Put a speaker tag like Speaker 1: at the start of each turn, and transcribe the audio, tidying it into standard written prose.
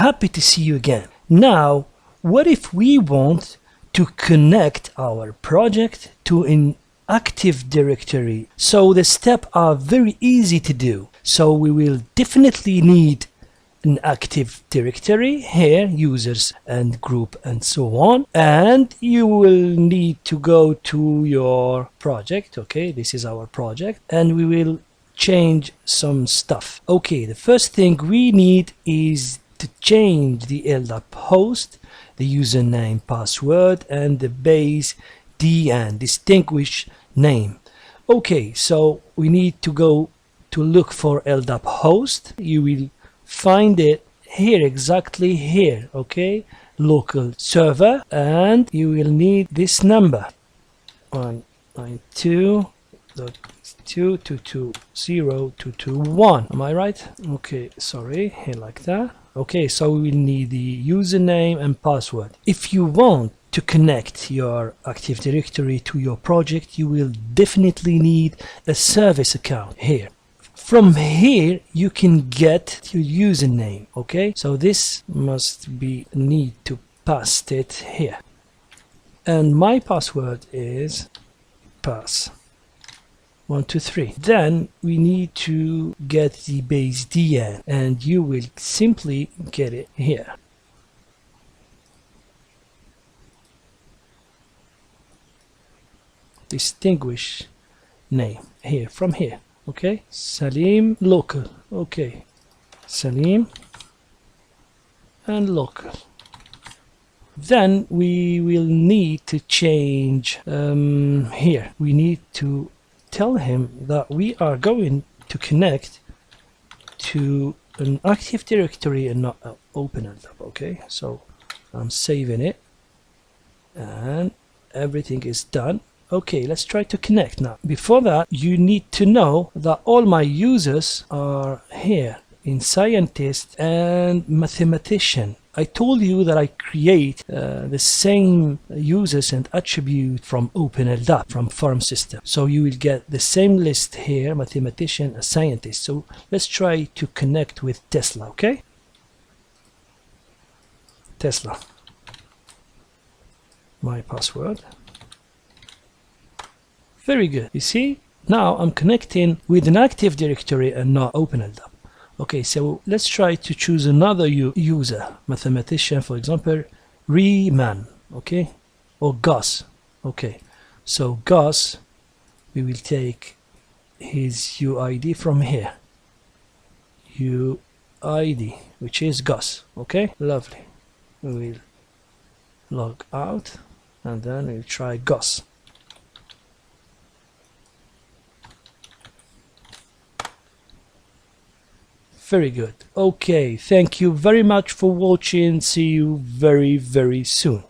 Speaker 1: happy to see you again. Now, what if we want to connect our project to an Active Directory? So the steps are very easy to do. So we will definitely need an Active Directory here, users and group and so on, and you will need to go to your project. Okay, this is our project, and we will change some stuff. Okay, the first thing we need is to change the LDAP host, the username, password, and the base DN, distinguished name. Okay, so we need to go to look for LDAP host. You will find it here, exactly here. Okay, local server, and you will need this number 192.222.0.221. Am I right? Okay, sorry, here like that. Okay, so we will need the username and password. If you want to connect your Active Directory to your project, you will definitely need a service account here. From here you can get your username. Okay, so this must be need to paste it here, and my password is pass 123. Then we need to get the base DN, and you will simply get it here. Distinguish name here, from here. Okay, Salim local. Okay, Salim and local. Then we will need to change here. We need to tell him that we are going to connect to an Active Directory and not open it up. Okay, so I'm saving it and everything is done. Okay, let's try to connect now. Before that, you need to know that all my users are here in scientist and mathematician. I told you that I create the same users and attribute from OpenLDAP, from farm system. So you will get the same list here, mathematician and scientist. So let's try to connect with Tesla, okay? Tesla. My password. Very good. You see, now I'm connecting with an Active Directory and not OpenLDAP. Okay, so let's try to choose another user, mathematician, for example, Riemann, okay, or Gus. Okay, so Gus, we will take his UID from here, UID, which is Gus. Okay, lovely. We will log out and then we'll try Gus. Very good. Okay, thank you very much for watching. See you very, very soon.